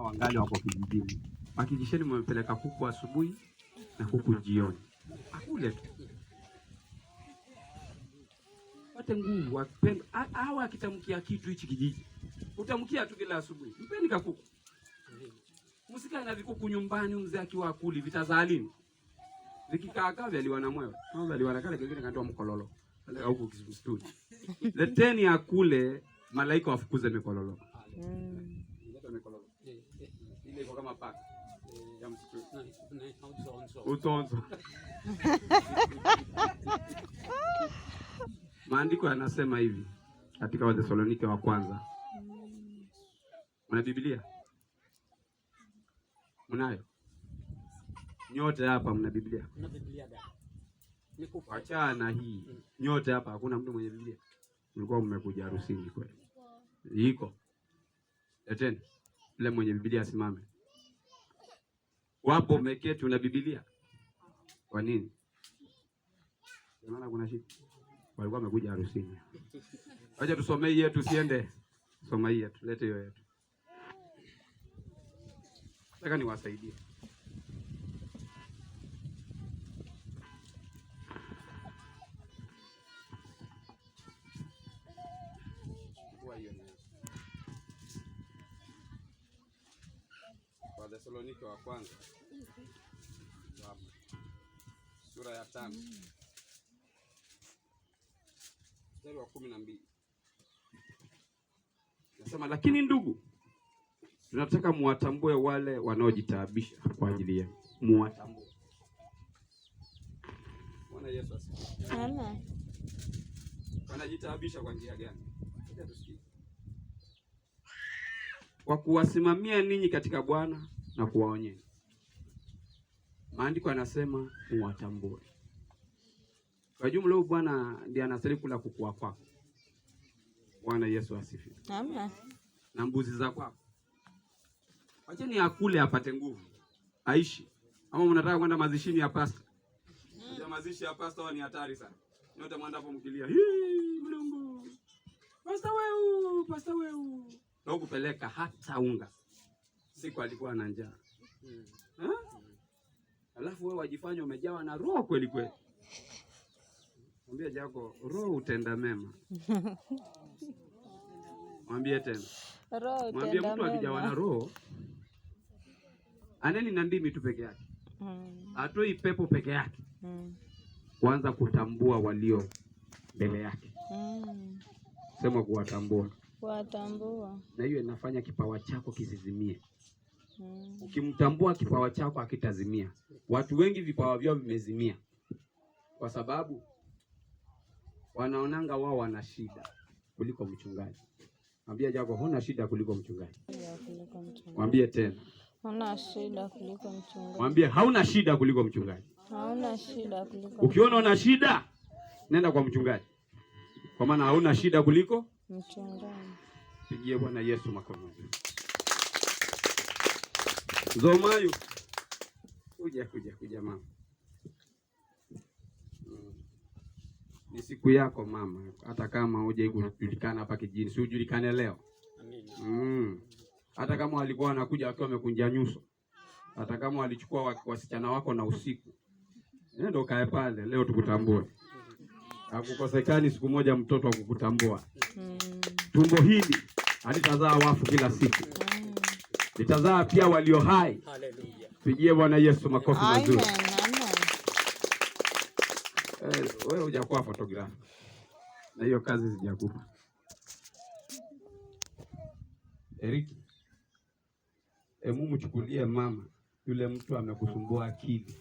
wangali wako kijijini. Hakikisheni mmepeleka kuku asubuhi na kuku jioni. Akule tu. Pate nguvu, akipenda. Hawa akitamkia kitu hichi kijiji. Utamkia tu kila asubuhi. Mpeni kakuku. Msikae na vikuku nyumbani mzee akiwa akuli vitazaa lini? Vikikaa vyaliwa na mwewe. Kama aliwa na kale kingine kanatoa mkololo. Pale huko kisustuni. Leteni akule, malaika wafukuze mikololo. Leta mikololo. Ile iko kama paka. Ya msitu. Utonzo. Maandiko yanasema hivi katika Wathesalonike wa kwanza. Mna Biblia? Mnayo? Nyote hapa mna Biblia? Mna Biblia da. Nikupa. Achana hii. Nyote hapa hakuna mtu mwenye Biblia. Mlikuwa mmekuja harusini kweli. Iko. Leteni. Yule mwenye Biblia asimame. Wapo mmeketi una Biblia? Kwa nini? Maana kuna shida. Walikuwa wamekuja harusini. Acha tusomee yetu siende. Soma hii yetu, lete hiyo yetu. Nataka niwasaidie. Wathesalonike wa kwanza. Sura ya 5. Mstari wa 12. Nasema lakini ndugu, tunataka muwatambue wale wanaojitaabisha kwa ajili yenu. Muwatambue. Bwana Yesu asifiwe. Amen. Wanajitaabisha kwa njia gani? Acha tusikie. Kwa kuwasimamia ninyi katika Bwana na kuwaonyeni. Maandiko yanasema muwatambue. Kwa jumla huyu Bwana ndiye anastahili kula kuku wako. Bwana Yesu asifiwe. Amen. Na mbuzi za kwako. Wacheni akule apate nguvu. Aishi. Ama mnataka kwenda mazishini ya pasta? Ndio mazishi ya pasta ni hatari sana. Nyote mwenda hapo mkilia. Hii Mungu. Pasta wewe, pasta wewe. Ndio kupeleka hata unga. Siku alikuwa na njaa. Alafu wewe wajifanya umejawa na roho kweli kweli. Mwambie jako roho utenda mema. Mwambie tena. Roho utenda mema. Mwambie mtu akijawa na roho aneni na ndimi tu peke yake. Atoi pepo peke yake. Kwanza kutambua walio mbele yake. Sema kuwatambua. Kuwatambua. Na hiyo inafanya kipawa chako kisizimie. Ukimtambua kipawa chako hakitazimia. Watu wengi vipawa vyao vimezimia. Kwa sababu wanaonanga wao wana shida kuliko mchungaji. Mwambie jako huna shida kuliko mchungaji. Mwambie tena. Huna shida kuliko mchungaji. Mwambie hauna shida kuliko mchungaji. Hauna shida kuliko. Ukiona una shida, nenda kwa mchungaji. Kwa maana hauna shida kuliko mchungaji. Pigie Bwana Yesu makofi. Zomayo. Kuja mama. Ni siku yako mama. Hata kama huje kujulikana hapa kijini, si ujulikane leo. Amina. Hata kama walikuwa wanakuja wakiwa wamekunja nyuso. Hata kama walichukua wasichana wako na usiku. Ndio kae pale leo tukutambue. Hakukosekani siku moja mtoto wa kukutambua. Tumbo hili halitazaa wafu kila siku. Litazaa pia walio hai. Haleluya. Pigie Bwana Yesu makofi mazuri. Amen. Wewe hujakuwa photographer. Na hiyo kazi sijakupa. Eric. Mungu chukulie mama yule mtu amekusumbua akili.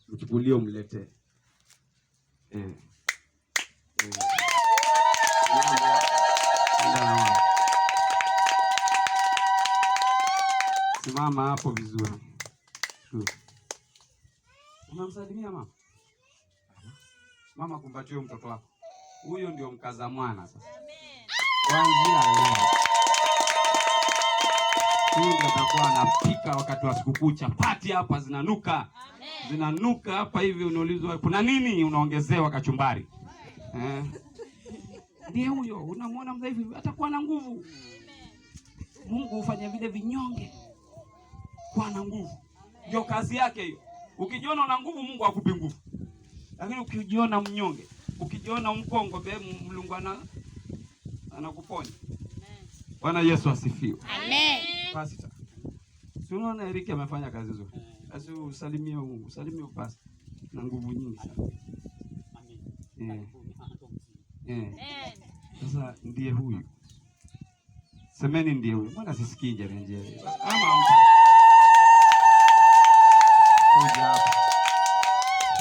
Mchukulie umletee. Simama hapo vizuri. Unamsalimia mama? Mama kumbatie mtoto wako. Huyo ndio mkaza mwana sasa. Amen. Kuanzia leo. Huyo ndio atakuwa anapika wakati wa sikukuu, chapati hapa zinanuka. Amen. Zinanuka hapa hivi unaulizwa kuna nini, unaongezewa kachumbari. Ndiye huyo, unamwona mdhaifu atakuwa na nguvu. Mungu hufanya vile vinyonge kuwa na nguvu. Ndio kazi yake hiyo. Ukijiona una nguvu, Mungu akupe nguvu. Lakini ukijiona mnyonge, ukijiona mkongo, Mungu anakuponya. Bwana Yesu asifiwe. Amen. Pastor. Si unaona Eric amefanya kazi nzuri. Basi usalimie Mungu, usalimie pastor na nguvu nyingi sana. Sasa ndiye huyu. Semeni ndiye huyu. Mbona sisikii nje? Ama amka.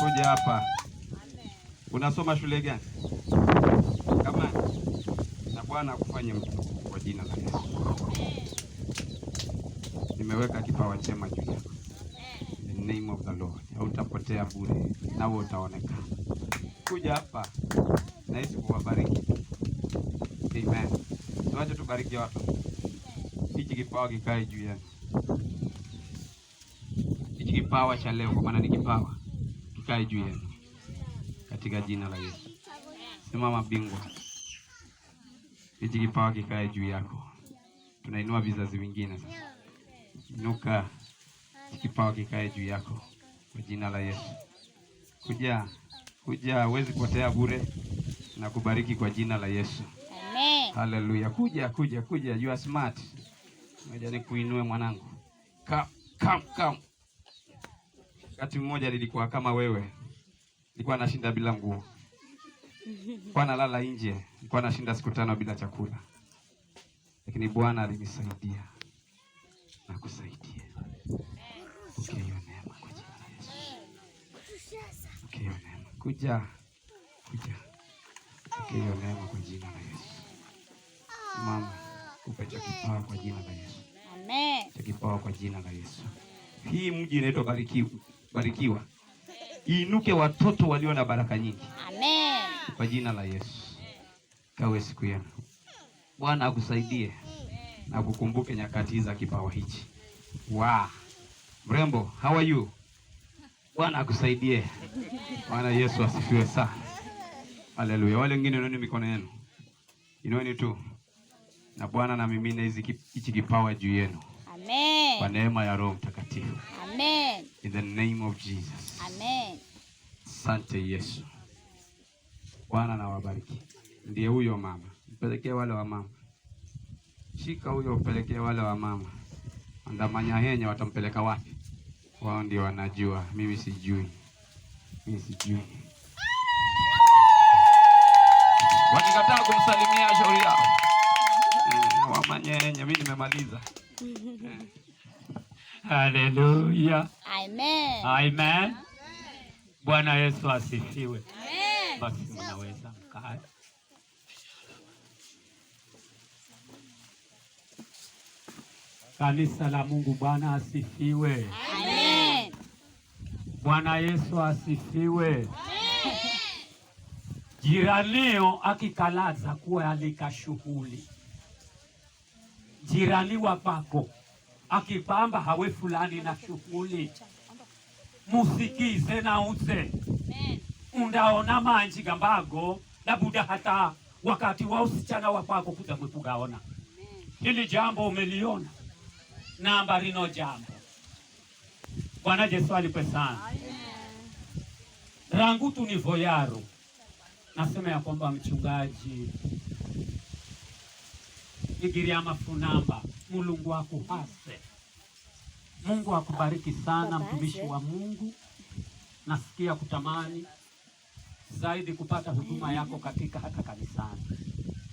Kuja hapa. Unasoma shule gani? Kama na Bwana akufanye mtu kwa jina la Yesu. Nimeweka kipawa chema juu yako. In the name of the Lord. Hautapotea bure, nawe utaonekana. Kuja hapa. Na Yesu kuwabariki. Amen. Tuache tubariki watu. Hichi kipawa kikae juu yenu. Hichi kipawa cha leo, kwa maana ni kipawa, kikae juu yenu katika jina la Yesu. Simama bingwa. Hichi kipawa kikae juu yako. Tunainua vizazi vingine sasa. Inuka. Hichi kipawa kikae juu yako kwa jina la Yesu. Kuja, huwezi potea bure. Na kubariki kwa jina la Yesu. Amen. Hallelujah. Kuja. You are smart. Ngoja nikuinue mwanangu. Come. Wakati mmoja nilikuwa kama wewe. Nilikuwa nashinda bila nguo. Nilikuwa nalala nje. Nilikuwa nashinda siku 5 bila chakula. Lakini Bwana alinisaidia. Na kusaidia. Okay, hiyo neema kwa jina la Yesu. Okay, hiyo neema. Kuja. Okay, hiyo neema kwa jina la Yesu. Mama, kupe cha kipawa kwa jina la Yesu. Amen. Cha kipawa kwa jina la Yesu. Hii mji inaitwa barikiwa. Iinuke watoto walio na baraka nyingi. Amen. Kwa jina la Yesu. Kawe siku yenu. Bwana akusaidie na kukumbuke nyakati za kipawa hichi. Wow. Mrembo, how are you? Bwana akusaidie. Bwana Yesu asifiwe sana. Haleluya. Wale wengine inoni mikono yenu. Inoni tu. Na Bwana na mimina hichi kipawa juu yenu. Amen. Kwa neema ya Roho Mtakatifu. Amen. In the name of Jesus. Amen. Asante Yesu. Bwana na wabariki. Ndiye huyo mama. Mpelekee wale wa mama. Shika huyo upelekee wale wa mama. Andamanya henya watampeleka wapi? Wao ndio wanajua. Mimi sijui. Wakikataa kumsalimia shauri yao. Wamanyenya, mimi nimemaliza. Haleluya. Amen. Amen. Bwana Yesu asifiwe. Amen. Basi mnaweza mkae. Kanisa la Mungu, Bwana asifiwe. Amen. Bwana Yesu asifiwe. Jiranio akikalaza kuwa alika shughuli. Jirani wa pako akipamba hawe fulani na shughuli. Musikize na uze. Undaona manji gambago labuda hata wakati wa usichana wa pako kuja kugaona. Hili jambo umeliona. Namba rino jambo. Bwana Yesu alipe sana. Rangu tu ni voyaro. Nasema ya kwamba mchungaji Igiria Mafunamba, Mulungu akuhase. Mungu akubariki sana mtumishi wa Mungu. Nasikia kutamani zaidi kupata huduma yako katika hata kanisani.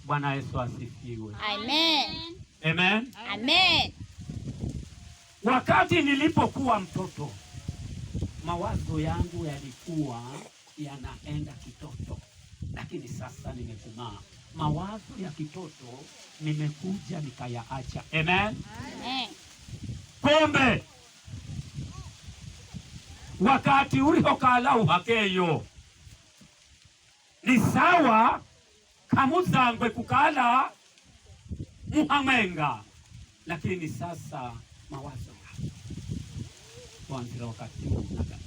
Bwana Yesu asifiwe. Amen. Amen. Amen. Wakati nilipokuwa mtoto, mawazo yangu yalikuwa yanaenda kitoto. Lakini sasa nimekumaa. Mawazo ya kitoto nimekuja nikayaacha. Amen. Amen. Pombe. Wakati ulipokala uhakeyo. Ni sawa kamuzangwe kukala muhamenga. Lakini sasa mawazo yangu. Kuanzia wakati huu naga.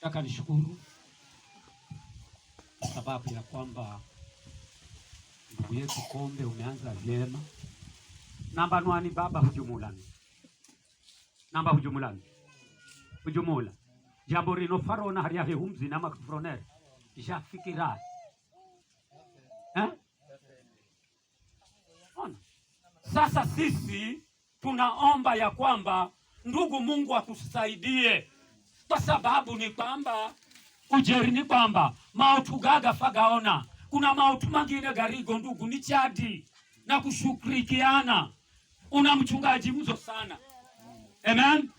Nataka nishukuru kwa sababu ya kwamba ndugu yetu Kombe umeanza vyema. Namba nwani baba hujumulani. Namba hujumulani. Hujumula. Jambo rino farona hariya humzi na makfroner. Ishafikira. Ona. Sasa sisi tunaomba ya kwamba ndugu Mungu akusaidie. Kwa sababu ni kwamba ujeri ni kwamba mautu gaga fagaona. Kuna mautu mangine garigo ndugu ni chadi na kushukrikiana. Una mchungaji mzo sana. Amen.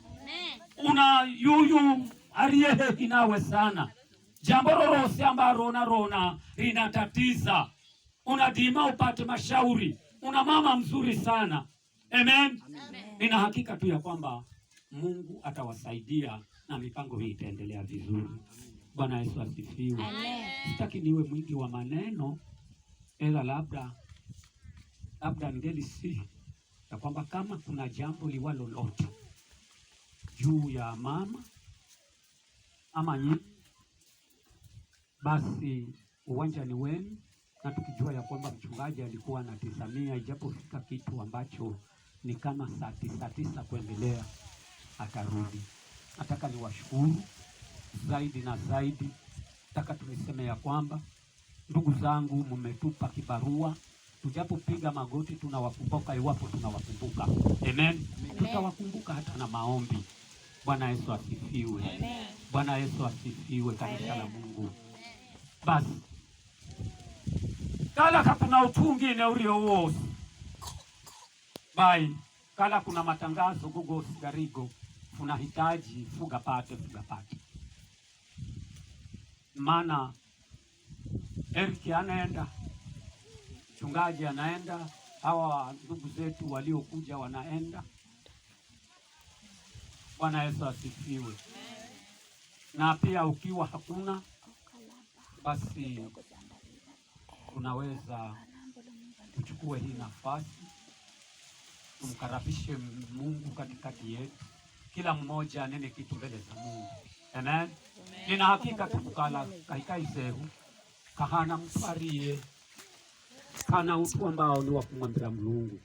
Una yuyu ariyehe inawe sana. Jambo lolote ambalo rona linatatiza. Unadima upate mashauri. Una mama mzuri sana. Amen. Nina hakika tu ya kwamba Mungu atawasaidia na mipango hii itaendelea vizuri. Bwana Yesu asifiwe. Sitaki niwe mwingi wa maneno, ila labda ningelisi ya kwamba kama kuna jambo liwalo lote juu ya mama ama nyi, basi uwanja ni wenu, na tukijua ya kwamba mchungaji alikuwa anatizamia ijapofika kitu ambacho ni kama saa tisa kuendelea atarudi. Nataka niwashukuru zaidi na zaidi. Nataka tuniseme ya kwamba ndugu zangu, mmetupa kibarua. Tujapopiga magoti tunawakumbuka, iwapo tunawakumbuka. Amen. Tutawakumbuka hata na maombi. Bwana Yesu asifiwe. Amen. Bwana Yesu asifiwe, kanisa la Mungu. Basi kala kuna utungi ne urio wosi. Bai, kala kuna matangazo gogo sigarigo, unahitaji fuga pate. Maana Eric anaenda, mchungaji anaenda, hawa ndugu zetu waliokuja wanaenda. Bwana Yesu asifiwe. Na pia ukiwa hakuna, basi unaweza kuchukua hii nafasi tumkaribishe Mungu katikati yetu. Kila mmoja anene kitu mbele za Mungu. Amen. Nina hakika tukukala kaikai zehu kahana mfarie kana utu ambao ni wa kumwambia Mungu.